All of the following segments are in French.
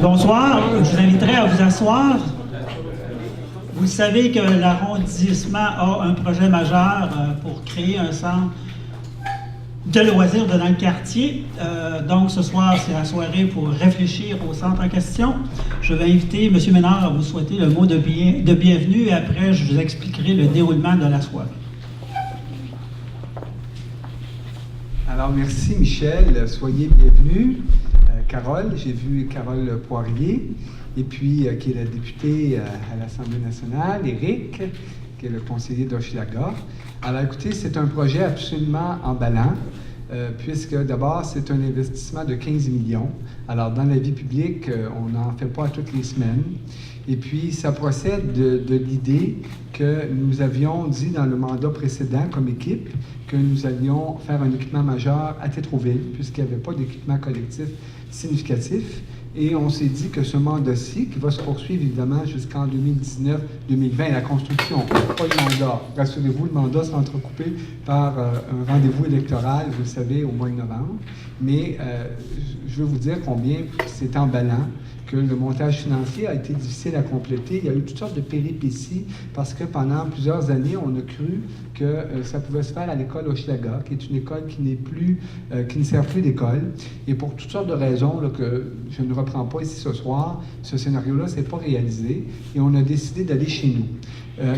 Bonsoir, je vous inviterai à vous asseoir. Vous savez que l'arrondissement a un projet majeur pour créer un centre de loisirs dans le quartier. Donc ce soir, c'est la soirée pour réfléchir au centre en question. Je vais inviter M. Ménard à vous souhaiter le mot de bienvenue et après, je vous expliquerai le déroulement de la soirée. Alors, merci Michel. Soyez bienvenue. Carole, j'ai vu Carole Poirier, et puis qui est la députée à l'Assemblée nationale, Éric, qui est le conseiller d'Hochelaga. Alors, écoutez, c'est un projet absolument emballant, puisque d'abord, c'est un investissement de 15 millions. Alors, dans la vie publique, on n'en fait pas toutes les semaines. Et puis, ça procède de l'idée que nous avions dit dans le mandat précédent comme équipe que nous allions faire un équipement majeur à Tétroville, puisqu'il n'y avait pas d'équipement collectif significatif. Et on s'est dit que ce mandat-ci, qui va se poursuivre évidemment jusqu'en 2019-2020, la construction, pas le mandat. Rassurez-vous, le mandat sera entrecoupé par un rendez-vous électoral, vous le savez, au mois de novembre. Mais je veux vous dire combien c'est emballant, que le montage financier a été difficile à compléter. Il y a eu toutes sortes de péripéties parce que pendant plusieurs années, on a cru que ça pouvait se faire à l'école Hochelaga, qui est une école qui ne sert plus d'école. Et pour toutes sortes de raisons là, que je ne reprends pas ici ce soir, ce scénario-là ne s'est pas réalisé et on a décidé d'aller chez nous.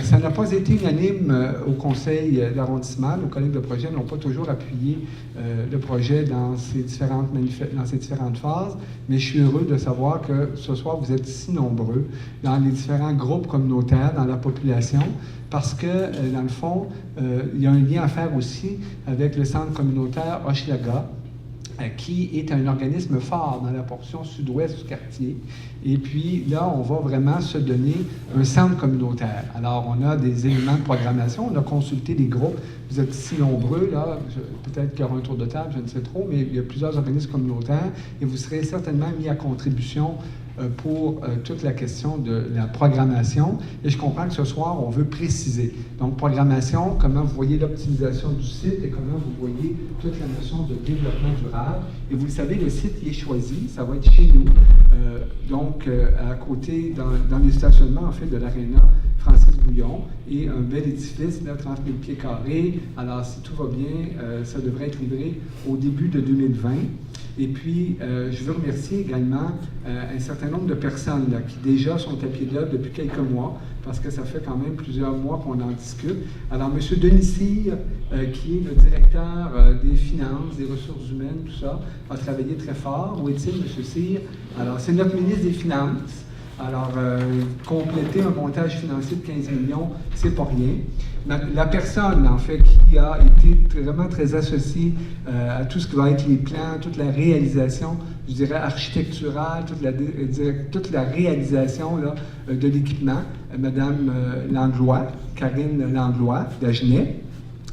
Ça n'a pas été unanime au conseil d'arrondissement. Nos collègues de projet n'ont pas toujours appuyé le projet dans ces différentes phases, mais je suis heureux de savoir que ce soir, vous êtes si nombreux dans les différents groupes communautaires, dans la population, parce que, dans le fond, il y a un lien à faire aussi avec le centre communautaire Hochelaga, qui est un organisme fort dans la portion sud-ouest du quartier. Et puis là, on va vraiment se donner un centre communautaire. Alors, on a des éléments de programmation, on a consulté les groupes. Vous êtes si nombreux, là, peut-être qu'il y aura un tour de table, je ne sais trop, mais il y a plusieurs organismes communautaires et vous serez certainement mis à contribution pour toute la question de la programmation. Et je comprends que ce soir, on veut préciser. Donc, programmation, comment vous voyez l'optimisation du site et comment vous voyez toute la notion de développement durable. Et vous le savez, le site y est choisi, ça va être chez nous. Donc, à côté, dans les stationnements, en fait, de l'aréna Francis Bouillon, et un bel édifice, là, 30 000 pieds carrés. Alors, si tout va bien, ça devrait être livré au début de 2020. Et puis, je veux remercier également un certain nombre de personnes là, qui déjà sont à pied d'œuvre depuis quelques mois, parce que ça fait quand même plusieurs mois qu'on en discute. Alors, M. Denis Cyr, qui est le directeur des finances, des ressources humaines, tout ça, a travaillé très fort. Où est-il, M. Cyr? Alors, c'est notre ministre des Finances. Alors, compléter un montage financier de 15 millions, c'est pas rien. La personne, en fait, qui a été vraiment très associée à tout ce qui va être les plans, toute la réalisation, je dirais architecturale, toute la réalisation là, de l'équipement, Mme Langlois, Karine Langlois, d'Agenais.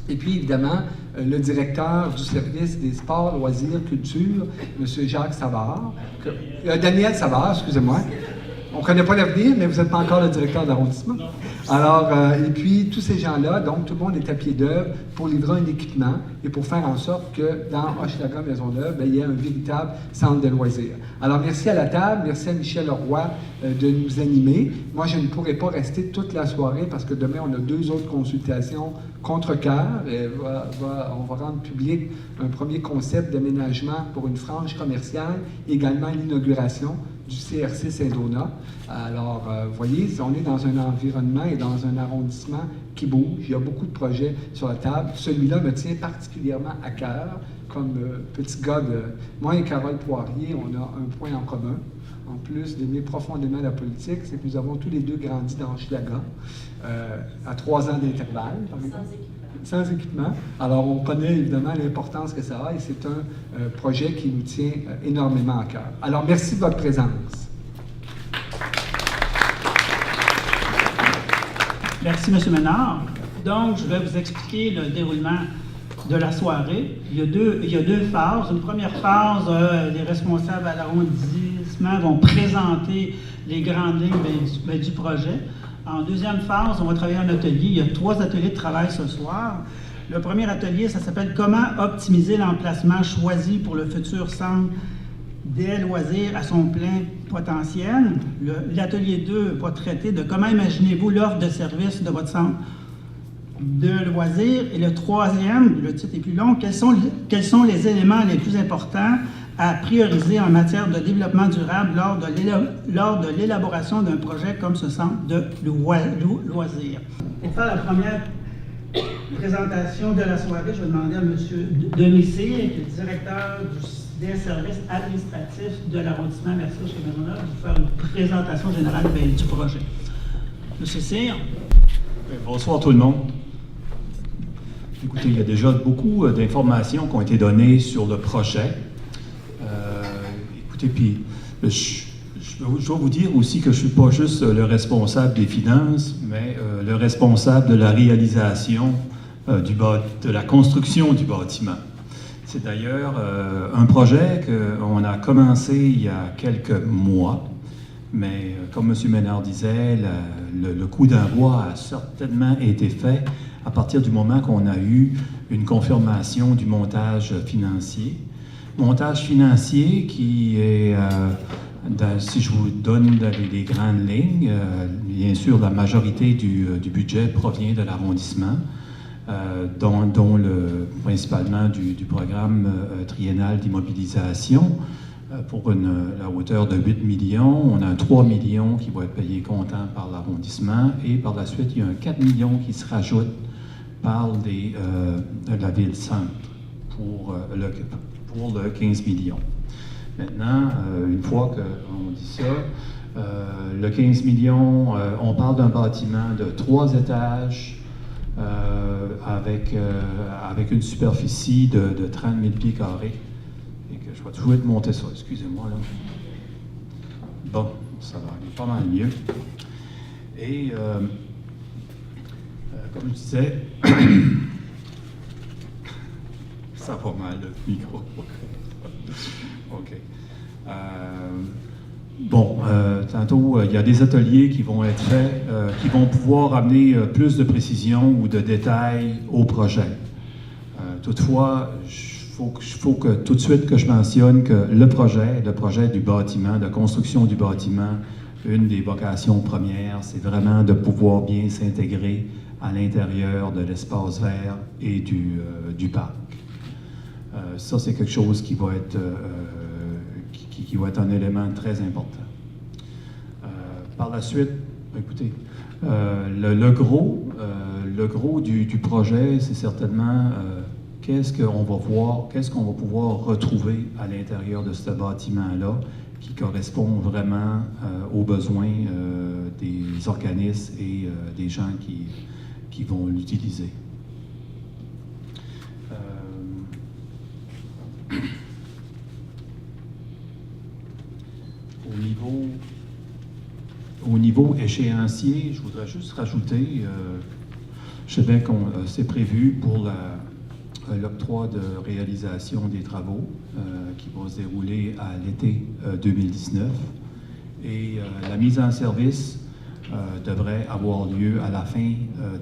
Et puis, évidemment, le directeur du service des sports, loisirs, culture, M. Jacques Savard, Daniel Savard, excusez-moi. On ne connaît pas l'avenir, mais vous n'êtes pas encore le directeur d'arrondissement. Alors, et puis, tous ces gens-là, donc, tout le monde est à pied d'œuvre pour livrer un équipement et pour faire en sorte que dans Hochelaga Maisonneuve, il y ait un véritable centre de loisirs. Alors, merci à la table, merci à Michel Leroy de nous animer. Moi, je ne pourrai pas rester toute la soirée parce que demain, on a 2 autres consultations contre cœur. On va rendre public un premier concept d'aménagement pour une frange commerciale, également l'inauguration du CRC Saint-Donat. Alors, vous voyez, on est dans un environnement et dans un arrondissement qui bouge. Il y a beaucoup de projets sur la table. Celui-là me tient particulièrement à cœur, comme petit gars de... Moi et Carole Poirier, on a un point en commun. En plus d'aimer profondément la politique, c'est que nous avons tous les deux grandi dans Hochelaga, à 3 ans d'intervalle, par exemple. Sans équipement. Alors, on connaît évidemment l'importance que ça a et c'est un projet qui nous tient énormément à cœur. Alors, merci de votre présence. Merci, M. Ménard. Donc, je vais vous expliquer le déroulement de la soirée. Il y a deux phases. Une première phase, les responsables à l'arrondissement vont présenter les grandes lignes du projet. En deuxième phase, on va travailler en atelier. Il y a 3 ateliers de travail ce soir. Le premier atelier, ça s'appelle « Comment optimiser l'emplacement choisi pour le futur centre des loisirs à son plein potentiel. L'atelier 2 va traiter de comment imaginez-vous l'offre de services de votre centre de loisirs. Et le troisième, le titre est plus long, quels sont les éléments les plus importants à prioriser en matière de développement durable lors de l'élaboration d'un projet comme ce centre de loisirs. Pour faire la première présentation de la soirée, je vais demander à M. Denis Cyr, qui est le directeur des services administratifs de l'arrondissement Mercier-Maisonneuve, de faire une présentation générale du projet. M. Cyr. Bonsoir tout le monde. Écoutez, il y a déjà beaucoup d'informations qui ont été données sur le projet. Écoutez, puis je dois vous dire aussi que je ne suis pas juste le responsable des finances, mais le responsable de la réalisation de la construction du bâtiment. C'est d'ailleurs un projet qu'on a commencé il y a quelques mois, mais comme M. Ménard disait, le coup d'envoi a certainement été fait à partir du moment qu'on a eu une confirmation du montage financier. Montage financier qui est, si je vous donne les grandes lignes, bien sûr la majorité du budget provient de l'arrondissement, dont principalement du programme triennal d'immobilisation pour la hauteur de 8 millions. On a 3 millions qui vont être payés comptant par l'arrondissement et par la suite, il y a un 4 millions qui se rajoute par la ville-centre pour le 15 millions. Maintenant, une fois qu'on dit ça, le 15 millions, on parle d'un bâtiment de 3 étages avec une superficie de 30 000 pieds carrés. Et que je vais toujours te monter ça, excusez-moi là. Bon, ça va aller pas mal mieux. Et comme je disais, ça va mal le micro. OK. Tantôt, il y a des ateliers qui vont être faits, qui vont pouvoir amener plus de précision ou de détails au projet. Toutefois, il faut que tout de suite que je mentionne que le projet du bâtiment, de construction du bâtiment, une des vocations premières, c'est vraiment de pouvoir bien s'intégrer à l'intérieur de l'espace vert et du parc. Ça, c'est quelque chose qui va être un élément très important. Par la suite, écoutez, le gros du projet, c'est certainement qu'est-ce qu'on va voir, qu'est-ce qu'on va pouvoir retrouver à l'intérieur de ce bâtiment-là qui correspond vraiment aux besoins des organismes et des gens qui vont l'utiliser. Au niveau échéancier, je voudrais juste rajouter, je sais bien que c'est prévu pour l'octroi de réalisation des travaux qui va se dérouler à l'été 2019 et la mise en service devrait avoir lieu à la fin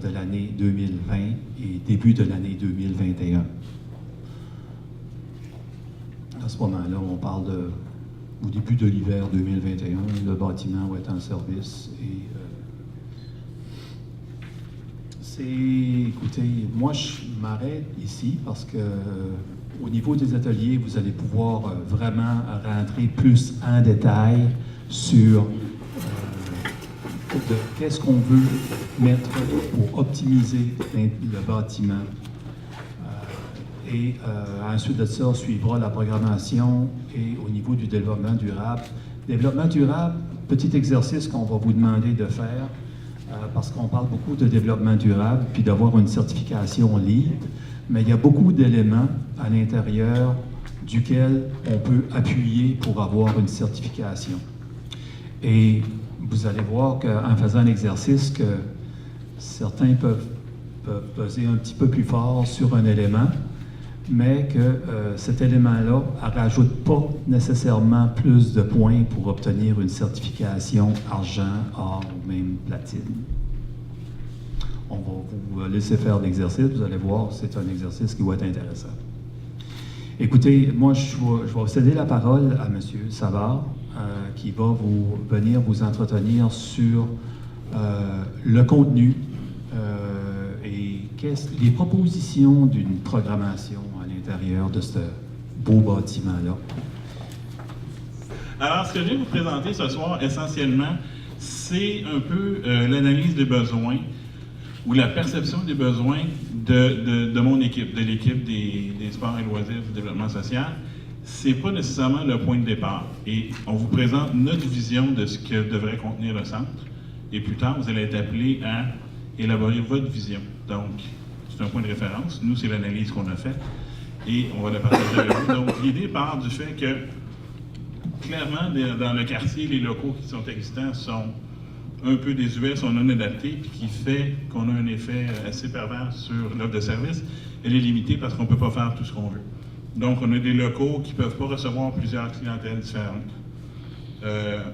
de l'année 2020 et début de l'année 2021. À ce moment-là, on parle au début de l'hiver 2021, le bâtiment va être en service et écoutez, moi je m'arrête ici parce que au niveau des ateliers, vous allez pouvoir vraiment rentrer plus en détail sur qu'est-ce qu'on veut mettre pour optimiser le bâtiment. Et ensuite de ça, suivra la programmation et au niveau du développement durable. Développement durable, petit exercice qu'on va vous demander de faire, parce qu'on parle beaucoup de développement durable, puis d'avoir une certification LEED, mais il y a beaucoup d'éléments à l'intérieur duquel on peut appuyer pour avoir une certification. Et vous allez voir qu'en faisant l'exercice, que certains peuvent peser un petit peu plus fort sur un élément, mais que cet élément-là ne rajoute pas nécessairement plus de points pour obtenir une certification argent, or ou même platine. On va vous laisser faire l'exercice, vous allez voir, c'est un exercice qui va être intéressant. Écoutez, moi, je vais céder la parole à M. Savard, qui va venir vous entretenir sur le contenu et les propositions d'une programmation à l'intérieur de ce beau bâtiment-là. Alors, ce que je vais vous présenter ce soir, essentiellement, c'est un peu l'analyse des besoins ou la perception des besoins de mon équipe, de l'équipe des sports et loisirs du développement social. C'est pas nécessairement le point de départ. Et on vous présente notre vision de ce que devrait contenir le centre. Et plus tard, vous allez être appelé à élaborer votre vision. Donc, c'est un point de référence. Nous, c'est l'analyse qu'on a faite. Et on va la partager avec vous. Donc, l'idée part du fait que, clairement, dans le quartier, les locaux qui sont existants sont un peu désuets, sont non adaptés, puis qui fait qu'on a un effet assez pervers sur l'offre de service. Elle est limitée parce qu'on ne peut pas faire tout ce qu'on veut. Donc, on a des locaux qui ne peuvent pas recevoir plusieurs clientèles différentes.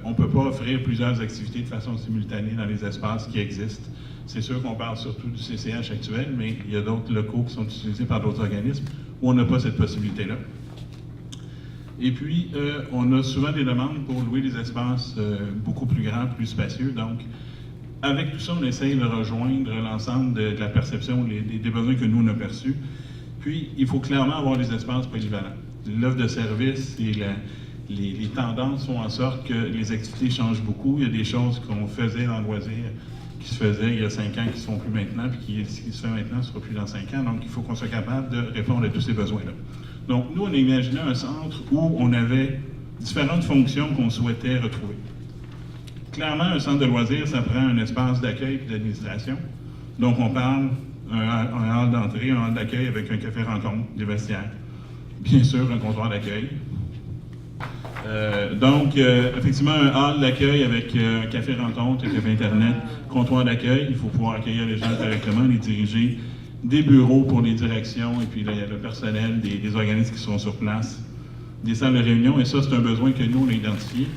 On ne peut pas offrir plusieurs activités de façon simultanée dans les espaces qui existent. C'est sûr qu'on parle surtout du CCH actuel, mais il y a d'autres locaux qui sont utilisés par d'autres organismes où on n'a pas cette possibilité-là. Et puis, on a souvent des demandes pour louer des espaces beaucoup plus grands, plus spacieux. Donc, avec tout ça, on essaye de rejoindre l'ensemble de la perception, des besoins que nous, on a perçus. Puis, il faut clairement avoir des espaces polyvalents. L'offre de service et les tendances font en sorte que les activités changent beaucoup. Il y a des choses qu'on faisait dans le loisir qui se faisaient il y a 5 ans, qui ne se font plus maintenant, puis ce qui se fait maintenant ne sera plus dans 5 ans. Donc, il faut qu'on soit capable de répondre à tous ces besoins-là. Donc, nous, on a imaginé un centre où on avait différentes fonctions qu'on souhaitait retrouver. Clairement, un centre de loisirs, ça prend un espace d'accueil et d'administration. Donc, on parle un hall d'entrée, un hall d'accueil avec un café-rencontre, des vestiaires. Bien sûr, un comptoir d'accueil. Donc, effectivement, un hall d'accueil avec un café-rencontre, un café Internet, comptoir d'accueil. Il faut pouvoir accueillir les gens correctement, les diriger. Des bureaux pour les directions et puis le personnel des organismes qui sont sur place. Des salles de réunion, et ça, c'est un besoin que nous, on a identifié.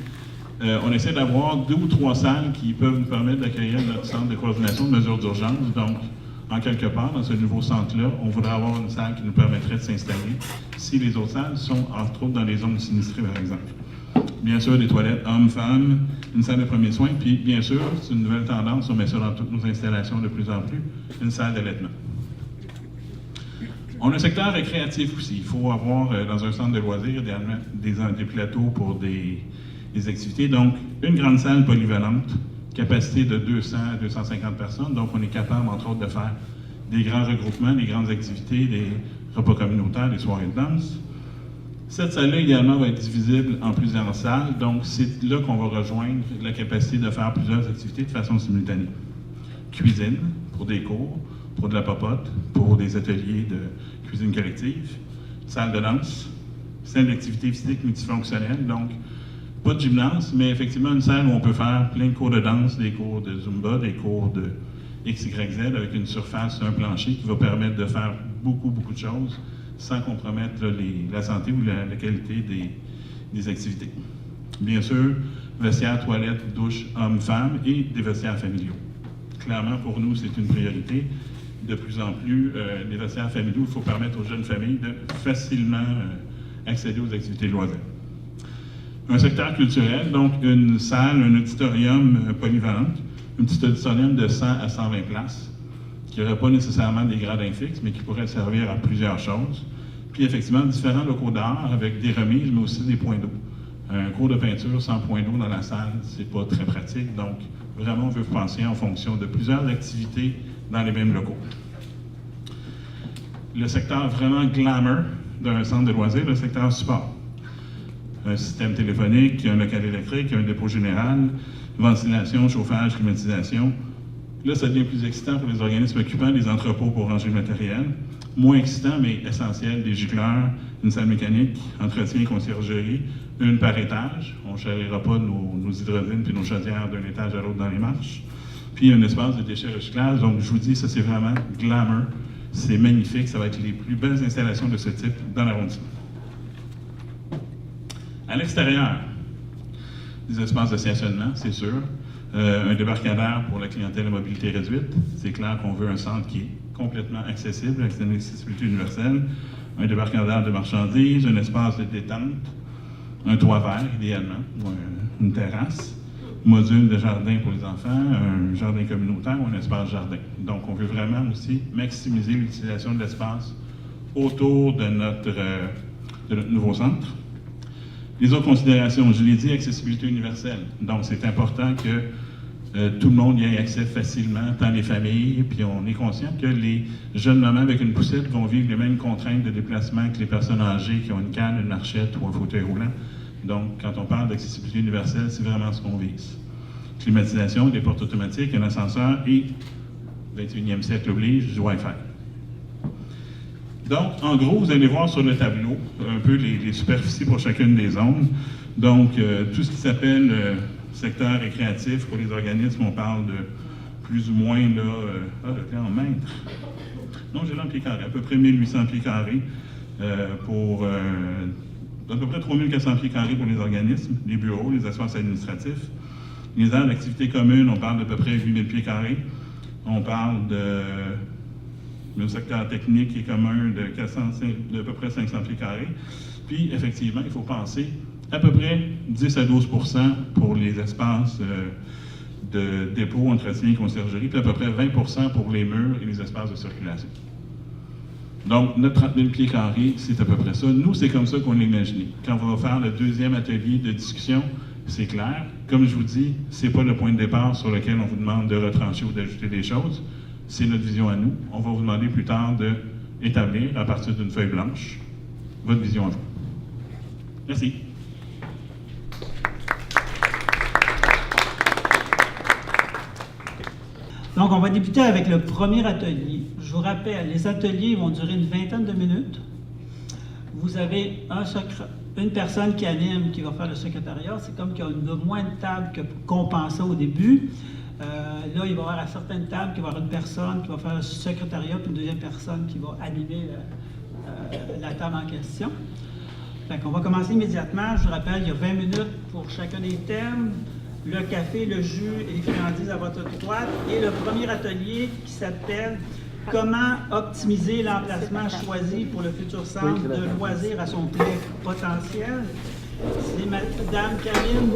On essaie d'avoir 2 ou 3 salles qui peuvent nous permettre d'accueillir notre centre de coordination de mesures d'urgence. Donc, en quelque part, dans ce nouveau centre-là, on voudrait avoir une salle qui nous permettrait de s'installer si les autres salles sont, entre autres, dans les zones sinistrées, par exemple. Bien sûr, des toilettes hommes-femmes, une salle de premiers soins, puis bien sûr, c'est une nouvelle tendance, on met ça dans toutes nos installations de plus en plus, une salle d'allaitement. On a un secteur récréatif aussi. Il faut avoir, dans un centre de loisirs, des plateaux pour des activités. Donc, une grande salle polyvalente, capacité de 200 à 250 personnes. Donc, on est capable, entre autres, de faire des grands regroupements, des grandes activités, des repas communautaires, des soirées de danse. Cette salle-là, idéalement, va être divisible en plusieurs salles. Donc, c'est là qu'on va rejoindre la capacité de faire plusieurs activités de façon simultanée. Cuisine, pour des cours, pour de la popote, pour des ateliers de cuisine collective, salle de danse, salle d'activité physique multifonctionnelle, donc pas de gymnase, mais effectivement une salle où on peut faire plein de cours de danse, des cours de Zumba, des cours de XYZ avec une surface, un plancher qui va permettre de faire beaucoup de choses sans compromettre la santé ou la qualité des activités. Bien sûr, vestiaires, toilettes, douches, hommes-femmes et des vestiaires familiaux. Clairement, pour nous, c'est une priorité. De plus en plus, les vestiaires familiaux, il faut permettre aux jeunes familles de facilement accéder aux activités de loisirs. Un secteur culturel, donc une salle, un auditorium polyvalent, un petit auditorium de 100 à 120 places, qui n'aurait pas nécessairement des gradins fixes, mais qui pourrait servir à plusieurs choses. Puis effectivement, différents locaux d'art avec des remises, mais aussi des points d'eau. Un cours de peinture sans point d'eau dans la salle, c'est pas très pratique. Donc, vraiment, on veut penser en fonction de plusieurs activités dans les mêmes locaux. Le secteur vraiment glamour d'un centre de loisirs, le secteur support. Un système téléphonique, un local électrique, un dépôt général, ventilation, chauffage, climatisation. Là, ça devient plus excitant pour les organismes occupants, des entrepôts pour ranger le matériel. Moins excitant, mais essentiel, des gicleurs, une salle mécanique, entretien, conciergerie, une par étage. On ne charriera pas nos hydrolines puis nos chaudières d'un étage à l'autre dans les marches. Puis un espace de déchets recyclables. Donc, je vous dis, ça, c'est vraiment glamour. C'est magnifique. Ça va être les plus belles installations de ce type dans l'arrondissement. À l'extérieur, des espaces de stationnement, c'est sûr. Un débarcadère pour la clientèle à mobilité réduite. C'est clair qu'on veut un centre qui est complètement accessible, avec une accessibilité universelle. un débarcadère de marchandises, un espace de détente, un toit vert, idéalement, ou une terrasse, module de jardin pour les enfants, un jardin communautaire ou un espace jardin. Donc, on veut vraiment aussi maximiser l'utilisation de l'espace autour de notre nouveau centre. Les autres considérations, je l'ai dit, accessibilité universelle. Donc, c'est important que tout le monde y ait accès facilement, tant les familles, puis on est conscient que les jeunes mamans avec une poussette vont vivre les mêmes contraintes de déplacement que les personnes âgées qui ont une canne, une marchette ou un fauteuil roulant. Donc, quand on parle d'accessibilité universelle, c'est vraiment ce qu'on vise. Climatisation, des portes automatiques, un ascenseur et, 21e siècle oblige, du Wi-Fi. Donc, en gros, vous allez voir sur le tableau un peu les superficies pour chacune des zones. Donc, tout ce qui s'appelle secteur récréatif pour les organismes, on parle de plus ou moins, là, le plan en mètres. Non, j'ai là en pieds carrés, à peu près 1800 pieds carrés pour à peu près 3400 pieds carrés pour les organismes, les bureaux, les espaces administratifs. Les aires d'activité commune, on parle d'à peu près 8000 pieds carrés. On parle d'un secteur technique qui est commun de peu près 500 pieds carrés. Puis, effectivement, il faut penser à peu près 10 à 12 pour les espaces de dépôt, entretien et conciergerie, puis à peu près 20 pour les murs et les espaces de circulation. Donc, notre 30 000 pieds carrés, c'est à peu près ça. Nous, c'est comme ça qu'on l'a imaginé. Quand on va faire le deuxième atelier de discussion, c'est clair. Comme je vous dis, ce n'est pas le point de départ sur lequel on vous demande de retrancher ou d'ajouter des choses. C'est notre vision à nous. On va vous demander plus tard d'établir, à partir d'une feuille blanche, votre vision à vous. Merci. Donc, on va débuter avec le premier atelier. Je vous rappelle, les ateliers vont durer une vingtaine de minutes. Vous avez une personne qui anime, qui va faire le secrétariat. C'est comme qu'il y a moins de tables qu'on pensait au début. Là, il va y avoir à certaines tables qu'il va y avoir une personne qui va faire le secrétariat, puis une deuxième personne qui va animer la table en question. On va commencer immédiatement. Je vous rappelle, il y a 20 minutes pour chacun des thèmes. Le café, le jus et les friandises à votre droite. Et le premier atelier qui s'appelle « Comment optimiser l'emplacement choisi pour le futur centre de loisirs à son plein potentiel ». C'est Mme Karine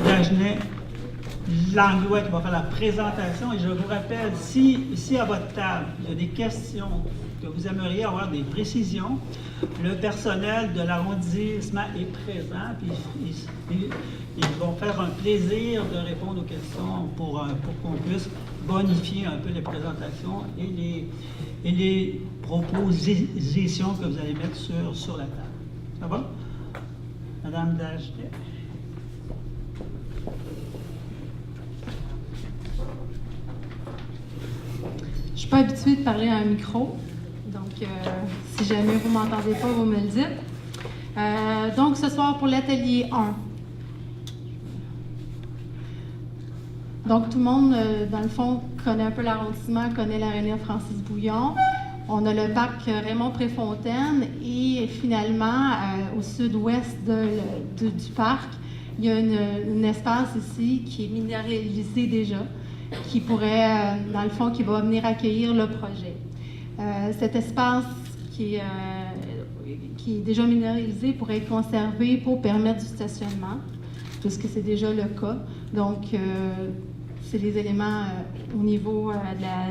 Dagenet-Langlois qui va faire la présentation. Et je vous rappelle, si à votre table, il y a des questions que vous aimeriez avoir des précisions, le personnel de l'arrondissement est présent, puis ils vont faire un plaisir de répondre aux questions pour qu'on puisse bonifier un peu les présentations et les propositions que vous allez mettre sur la table. Ça va? Madame Dagenet. Je ne suis pas habituée de parler à un micro, donc si jamais vous ne m'entendez pas, vous me le dites. Donc ce soir pour l'atelier 1. Donc tout le monde, dans le fond, connaît un peu l'arrondissement, connaît l'aréna Francis Bouillon. On a le parc Raymond Préfontaine et finalement, au sud-ouest du parc, il y a un espace ici qui est minéralisé déjà, qui pourrait, dans le fond, qui va venir accueillir le projet. Cet espace qui est déjà minéralisé pourrait être conservé pour permettre du stationnement, puisque c'est déjà le cas. Donc, c'est les éléments au niveau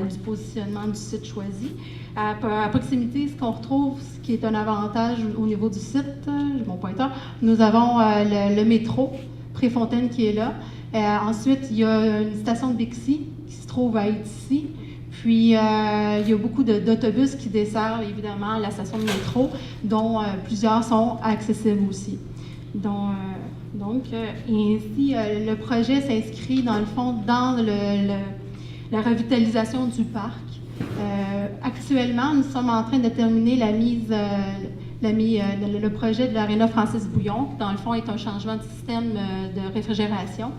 du positionnement du site choisi. À proximité, ce qu'on retrouve, ce qui est un avantage au niveau du site, j'ai mon pointeur, nous avons le métro Préfontaine qui est là. Ensuite, il y a une station de Bixi qui se trouve à être ici. Puis, il y a beaucoup d'autobus qui desservent, évidemment, la station de métro, dont plusieurs sont accessibles aussi. Donc, ainsi, le projet s'inscrit, dans le fond, dans la revitalisation du parc. Actuellement, nous sommes en train de terminer le projet de l'aréna Francis Bouillon, qui, dans le fond, est un changement de système de réfrigération.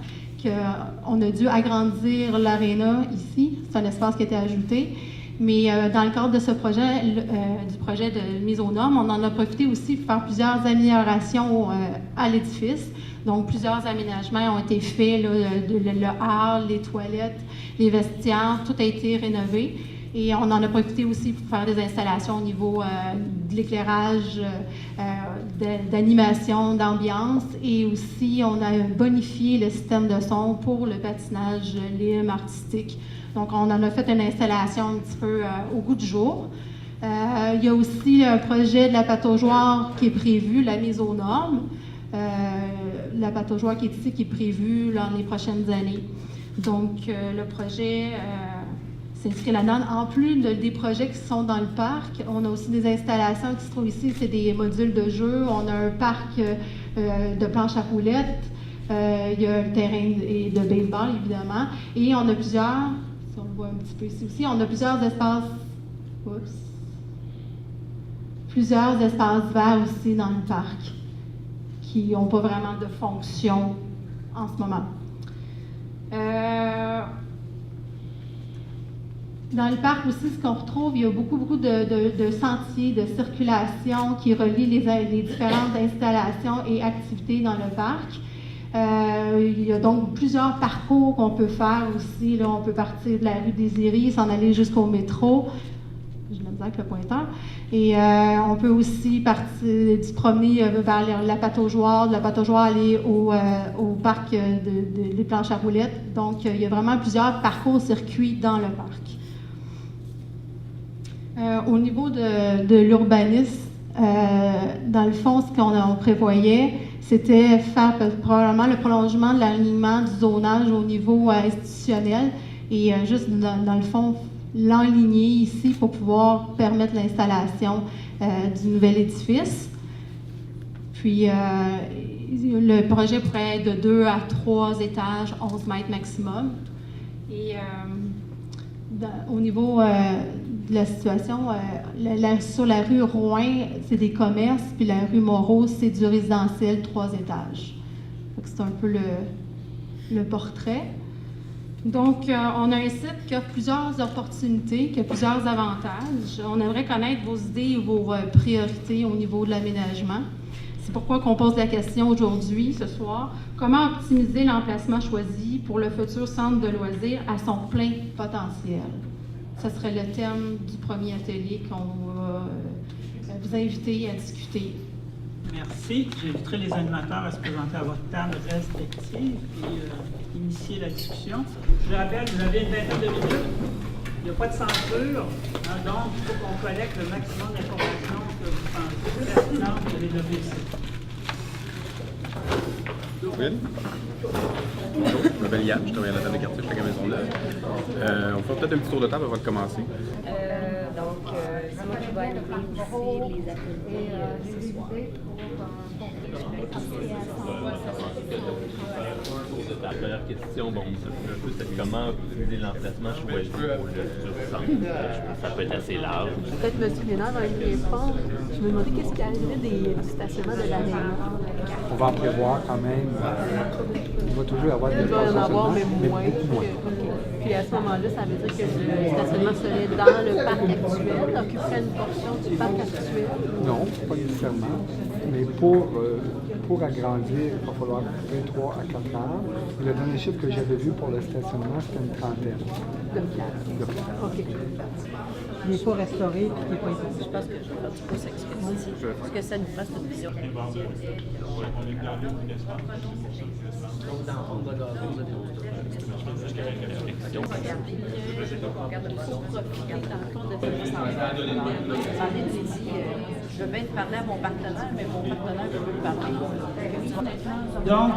On a dû agrandir l'aréna ici, c'est un espace qui a été ajouté. Mais dans le cadre de ce projet, du projet de mise aux normes, on en a profité aussi pour faire plusieurs améliorations à l'édifice. Donc, plusieurs aménagements ont été faits, le hall, les toilettes, les vestiaires, tout a été rénové. Et on en a profité aussi pour faire des installations au niveau de l'éclairage, d'animation, d'ambiance. Et aussi, on a bonifié le système de son pour le patinage libre artistique. Donc, on en a fait une installation un petit peu au goût du jour. Il y a aussi un projet de la pataugeoire qui est prévu, la mise aux normes. La pataugeoire qui est ici, qui est prévue dans les prochaines années. Donc, le projet s'inscrit là-dedans. En plus des projets qui sont dans le parc, on a aussi des installations qui se trouvent ici. C'est des modules de jeu. On a un parc de planches à roulettes. Il y a un terrain de baseball, évidemment. Et on a plusieurs, si on le voit un petit peu ici aussi, on a plusieurs espaces verts aussi dans le parc qui n'ont pas vraiment de fonction en ce moment. Dans le parc aussi, ce qu'on retrouve, il y a beaucoup de sentiers de circulation qui relient les différentes installations et activités dans le parc. Il y a donc plusieurs parcours qu'on peut faire aussi. Là, on peut partir de la rue des Iris, s'en aller jusqu'au métro. Je me disais avec le pointeur. Et on peut aussi se promener vers la pataugeoire, de la pataugeoire aller au parc des planches à roulettes. Donc, il y a vraiment plusieurs parcours circuits dans le parc. Au niveau de l'urbanisme, dans le fond, ce qu'on prévoyait, c'était faire probablement le prolongement de l'alignement du zonage au niveau institutionnel et juste dans le fond, l'enligner ici pour pouvoir permettre l'installation du nouvel édifice. Puis, le projet pourrait être de 2 à 3 étages, 11 mètres maximum. Et au niveau de la situation, sur la rue Rouyn, c'est des commerces, puis la rue Moreau, c'est du résidentiel 3 étages. C'est un peu le portrait. Donc, on a un site qui a plusieurs opportunités, qui a plusieurs avantages. On aimerait connaître vos idées et vos priorités au niveau de l'aménagement. C'est pourquoi qu'on pose la question aujourd'hui, ce soir, comment optimiser l'emplacement choisi pour le futur centre de loisirs à son plein potentiel? Ce serait le thème du premier atelier qu'on va vous inviter à discuter. Merci. J'inviterai les animateurs à se présenter à votre table respective et initier la discussion. Je vous rappelle, vous avez une vingtaine de minutes. Il n'y a pas de censure. Donc, il faut qu'on collecte le maximum d'informations que vous pensez pertinentes de développer ici. Bonjour, je m'appelle Yann, je travaille à la table de quartier chez la Maisonneuve. On va faire peut-être un petit tour de table avant de commencer. C'est moi qui vais animer aussi les ateliers ce soir. La première question, bon, c'est comment utiliser l'emplacement choisi pour le futur centre. Ça peut être assez large. Peut-être M. Lénard va y répondre. Je me demandais qu'est-ce qui arriverait du stationnement de l'aréna. On va en prévoir quand même. Il va toujours y avoir des Il va y en avoir, mais beaucoup moins. Puis à ce moment-là, ça veut dire que le stationnement serait dans le parc actuel, occuperait une portion du parc actuel? Non, pas nécessairement. Mais pour agrandir, il va falloir 23 à 4 ans. Le dernier chiffre que j'avais vu pour le stationnement, c'était une trentaine. De place. OK. Il n'est pas restauré, il n'est pas établi. Je pense que je vais faire du pouce avec ce que tu dis. Parce que ça nous fasse une vision. Je veux bien te parler à mon partenaire, mais mon partenaire veut me parler. Donc,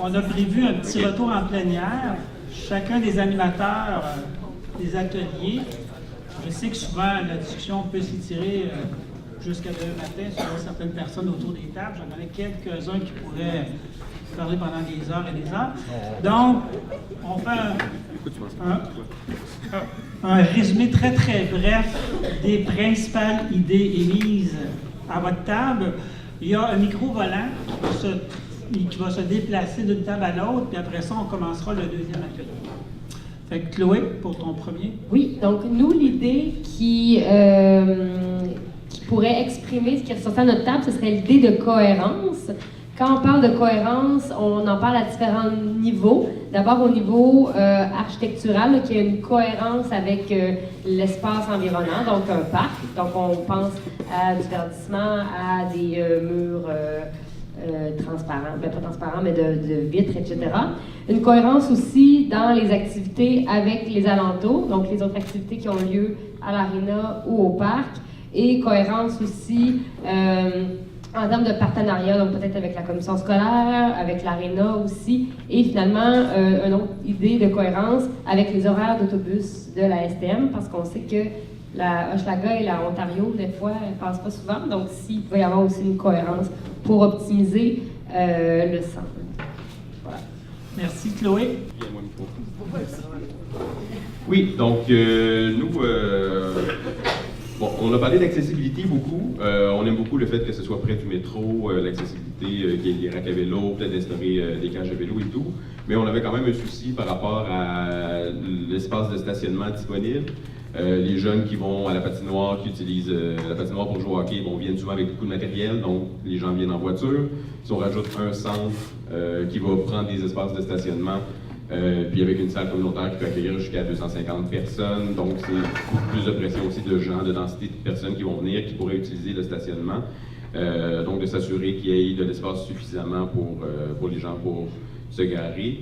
on a prévu un petit retour en plein air. Chacun des animateurs des ateliers. Je sais que souvent, la discussion peut s'étirer jusqu'à demain matin sur certaines personnes autour des tables. J'en connais quelques-uns qui pourraient parler pendant des heures et des heures. Donc, on fait un résumé très, très bref des principales idées émises à votre table. Il y a un micro-volant qui va se déplacer d'une table à l'autre, puis après ça, on commencera le deuxième atelier. Fait que Chloé, pour ton premier. Oui, donc nous, l'idée qui pourrait exprimer ce qui ressortait à notre table, ce serait l'idée de cohérence. Quand on parle de cohérence, on en parle à différents niveaux. D'abord au niveau architectural, qu'il y a une cohérence avec l'espace environnant, donc un parc. Donc on pense à du verdissement, à des murs transparents, pas transparents, mais de vitres, etc. Une cohérence aussi dans les activités avec les alentours, donc les autres activités qui ont lieu à l'aréna ou au parc. Et cohérence aussi en termes de partenariat, donc peut-être avec la commission scolaire, avec l'aréna aussi, et finalement, une autre idée de cohérence avec les horaires d'autobus de la STM, parce qu'on sait que la Hochelaga et la Ontario, des fois, ne passent pas souvent, donc s'il peut y avoir aussi une cohérence pour optimiser le centre. Voilà. Merci, Chloé. Oui, donc nous, bon, on a parlé d'accessibilité beaucoup. On aime beaucoup le fait que ce soit près du métro, l'accessibilité, qu'il y ait des racks à vélo, peut-être d'instaurer des cages à vélo et tout. Mais on avait quand même un souci par rapport à l'espace de stationnement disponible. Les jeunes qui vont à la patinoire, qui utilisent la patinoire pour jouer au hockey, viennent souvent avec beaucoup de matériel, donc les gens viennent en voiture. Si on rajoute un centre qui va prendre des espaces de stationnement, puis avec une salle communautaire qui peut accueillir jusqu'à 250 personnes, donc c'est beaucoup plus de pression aussi de gens, de densité de personnes qui vont venir, qui pourraient utiliser le stationnement. Donc de s'assurer qu'il y ait de l'espace suffisamment pour les gens pour se garer.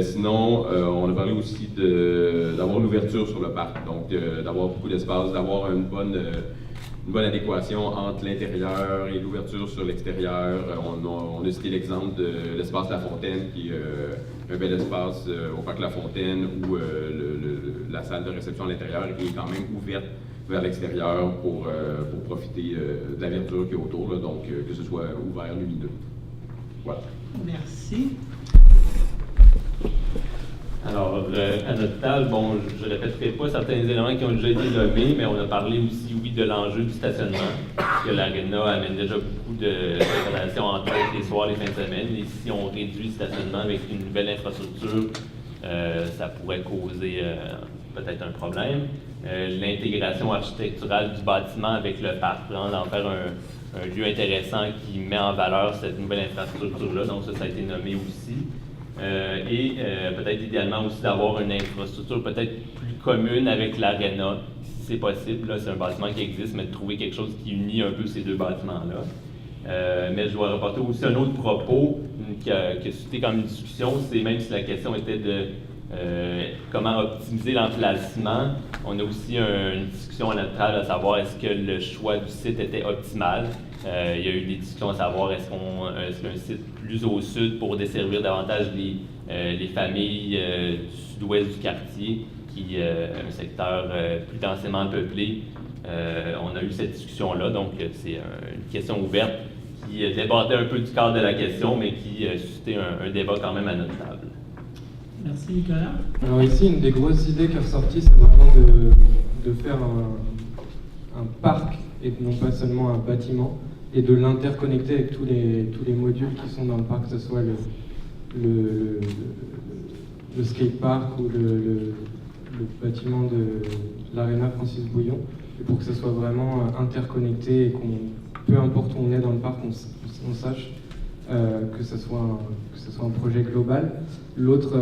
Sinon, on a parlé aussi d'avoir une ouverture sur le parc, donc d'avoir beaucoup d'espace, d'avoir une bonne adéquation entre l'intérieur et l'ouverture sur l'extérieur. On a cité l'exemple de l'espace La Fontaine, qui est un bel espace au parc La Fontaine, où la salle de réception à l'intérieur est quand même ouverte vers l'extérieur pour profiter de la verdure qui est autour, là, donc que ce soit ouvert, lumineux. Voilà. Merci. Alors, à notre table, bon, je ne répéterai pas certains éléments qui ont déjà été nommés, mais on a parlé aussi, oui, de l'enjeu du stationnement, que l'Arena amène déjà beaucoup de relations entre les soirs et les fins de semaine, et si on réduit le stationnement avec une nouvelle infrastructure, ça pourrait causer peut-être un problème. L'intégration architecturale du bâtiment avec le parc, d'en faire un lieu intéressant qui met en valeur cette nouvelle infrastructure-là, donc ça a été nommé aussi. Et peut-être idéalement aussi d'avoir une infrastructure peut-être plus commune avec l'aréna, si c'est possible. Là, c'est un bâtiment qui existe, mais de trouver quelque chose qui unit un peu ces deux bâtiments-là. Mais je dois reporter aussi un autre propos qui a suscité comme une discussion, c'est même si la question était de comment optimiser l'emplacement, on a aussi une discussion à notre table à savoir est-ce que le choix du site était optimal. Il y a eu des discussions à savoir est-ce qu'un site plus au sud pour desservir davantage les familles du sud-ouest du quartier, qui est un secteur plus densément peuplé. On a eu cette discussion-là, donc c'est une question ouverte qui débordait un peu du cadre de la question, mais qui suscitait un débat quand même à notre table. Merci, Nicolas. Alors ici, une des grosses idées qui est ressortie, c'est vraiment de faire un parc et non pas seulement un bâtiment, et de l'interconnecter avec tous les modules qui sont dans le parc, que ce soit le skatepark ou le bâtiment de l'Arena Francis Bouillon, et pour que ce soit vraiment interconnecté et peu importe où on est dans le parc, on sache que ce soit un projet global. L'autre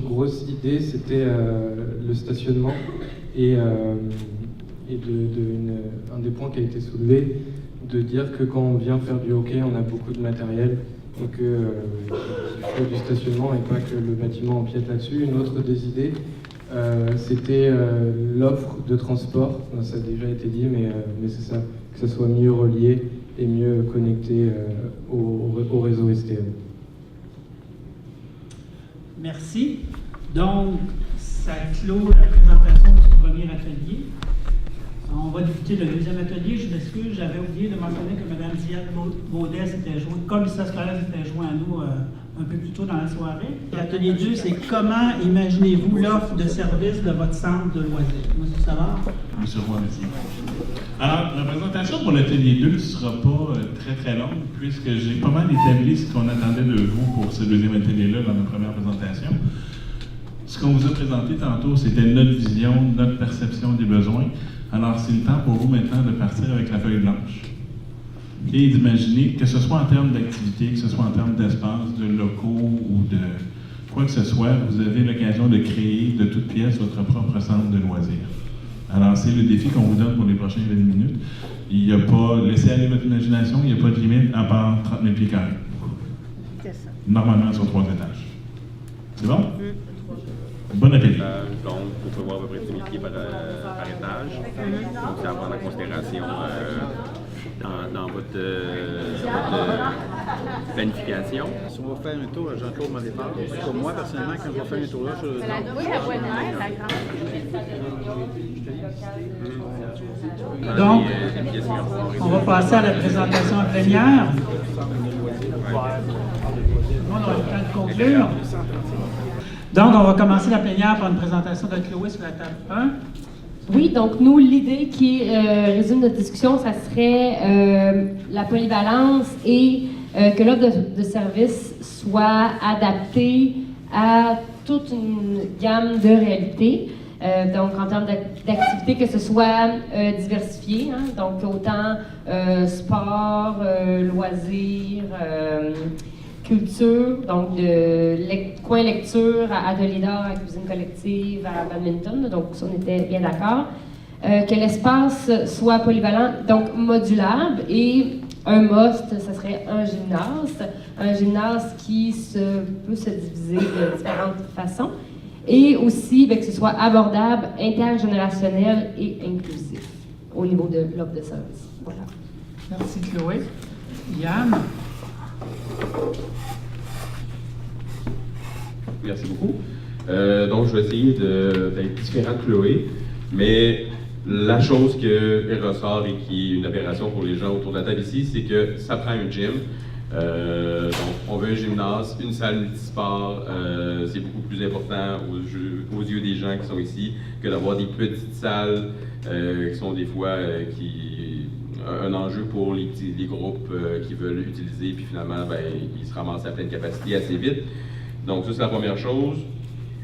grosse idée, c'était le stationnement et un des points qui a été soulevé, de dire que quand on vient faire du hockey, on a beaucoup de matériel et qu'il faut du stationnement et pas que le bâtiment empiète là-dessus. Une autre des idées, c'était l'offre de transport. Ça a déjà été dit, mais c'est ça, que ça soit mieux relié et mieux connecté au réseau STM. Merci. Donc, ça clôt la présentation du premier atelier. On va débuter le deuxième atelier. Je m'excuse, j'avais oublié de mentionner que Mme Diane Baudet s'était jointe, commissaire scolaire s'était joint à nous un peu plus tôt dans la soirée. L'atelier 2, c'est comment imaginez-vous l'offre de service de votre centre de loisirs? Monsieur Savard? Monsieur Roy, merci. Alors, la présentation pour l'atelier 2 ne sera pas très très longue, puisque j'ai pas mal établi ce qu'on attendait de vous pour ce deuxième atelier-là dans notre première présentation. Ce qu'on vous a présenté tantôt, c'était notre vision, notre perception des besoins. Alors, c'est le temps pour vous maintenant de partir avec la feuille blanche. et d'imaginer, que ce soit en termes d'activité, que ce soit en termes d'espace, de locaux ou de quoi que ce soit, vous avez l'occasion de créer de toutes pièces votre propre centre de loisirs. Alors, c'est le défi qu'on vous donne pour les prochaines 20 minutes. Il n'y a pas, laissez aller votre imagination, il n'y a pas de limite à part 30 000 pieds carrés. C'est ça. Normalement sur 3 étages. C'est bon? Bon appétit. Donc, il faut prévoir à peu près 10 000 pieds par étage. Donc, c'est à prendre en considération dans votre planification. Si on va faire un tour, Jean-Claude m'en départ. Comme moi, personnellement, quand je vais faire un tour là, je... La Bois-de-Mer, la grande. Donc, on va passer à la présentation en plénière. On a le temps de conclure. Donc, on va commencer la plénière par une présentation de Chloé sur la table 1. Oui, donc nous, l'idée qui résume notre discussion, ça serait la polyvalence et que l'offre de service soit adaptée à toute une gamme de réalités. Donc, en termes d'activité, que ce soit diversifié, hein, donc autant sport, loisirs, culture, donc de coin lecture à atelier d'art, à cuisine collective, à badminton, donc ça, on était bien d'accord. Que l'espace soit polyvalent, donc modulable, et un must, ça serait un gymnase qui peut se diviser de différentes façons, et aussi que ce soit abordable, intergénérationnel et inclusif au niveau de l'offre de service. Voilà. Merci Chloé. Yann? Merci beaucoup. Donc, je vais essayer d'être différent de Chloé, mais la chose qui ressort et qui est une aberration pour les gens autour de la table ici, c'est que ça prend un gym. Donc, on veut un gymnase, une salle multisport, c'est beaucoup plus important aux yeux des gens qui sont ici que d'avoir des petites salles qui sont des fois un enjeu pour les groupes qui veulent l'utiliser, puis finalement, ils se ramassent à pleine capacité assez vite. Donc ça, c'est la première chose.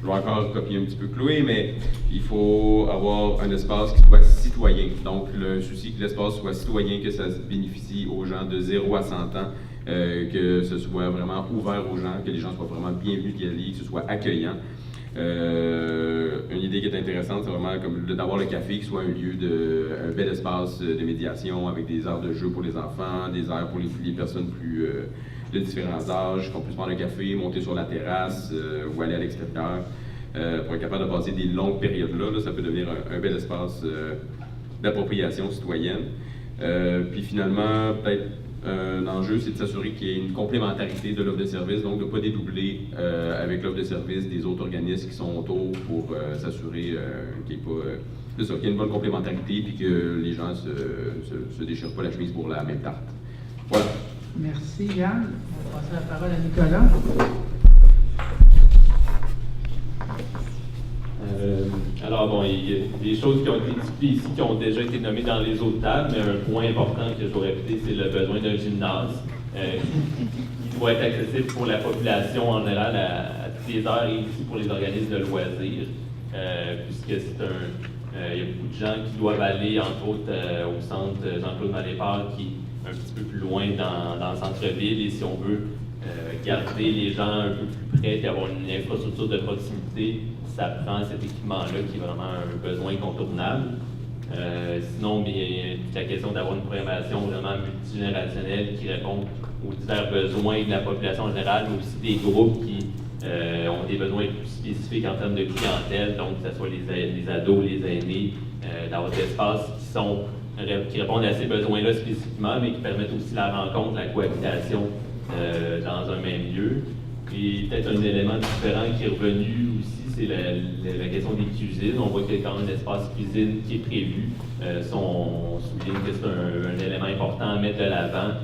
Je vais encore copier un petit peu Chloé, mais il faut avoir un espace qui soit citoyen. Donc le souci que l'espace soit citoyen, que ça bénéficie aux gens de 0 à 100 ans, que ce soit vraiment ouvert aux gens, que les gens soient vraiment bienvenus d'y aller, que ce soit accueillant. Une idée qui est intéressante, c'est vraiment comme d'avoir le café qui soit un bel espace de médiation avec des aires de jeu pour les enfants, des aires pour les personnes plus de différents âges, qu'on puisse prendre un café, monter sur la terrasse ou aller à l'extérieur pour être capable de passer des longues périodes là, ça peut devenir un bel espace d'appropriation citoyenne. Puis finalement, peut-être un enjeu, c'est de s'assurer qu'il y ait une complémentarité de l'offre de service, donc de ne pas dédoubler avec l'offre de service des autres organismes qui sont autour pour s'assurer qu'il y ait une bonne complémentarité et que les gens se déchirent pas la chemise pour la même tarte. Voilà. Merci Yann. On va passer la parole à Nicolas. Alors bon, il y a des choses qui ont été discutées ici, qui ont déjà été nommées dans les autres tables, mais un point important que je dois répéter, c'est le besoin d'un gymnase qui doit être accessible pour la population en général à toutes les heures et aussi pour les organismes de loisirs, puisque il y a beaucoup de gens qui doivent aller, entre autres, au centre Jean-Claude Malépard, qui est un petit peu plus loin dans le centre-ville, et si on veut garder les gens un peu plus près et avoir une infrastructure de proximité, ça prend cet équipement-là qui est vraiment un besoin incontournable. Sinon, bien, toute la question d'avoir une programmation vraiment multigénérationnelle qui répond aux divers besoins de la population en général, mais aussi des groupes qui ont des besoins plus spécifiques en termes de clientèle, donc que ce soit les ados, les aînés, d'avoir des espaces qui répondent à ces besoins-là spécifiquement, mais qui permettent aussi la rencontre, la cohabitation dans un même lieu. Et peut-être un élément différent qui est revenu aussi, c'est la question des cuisines. On voit qu'il y a quand même un espace cuisine qui est prévu. On souligne que c'est un élément important à mettre de l'avant,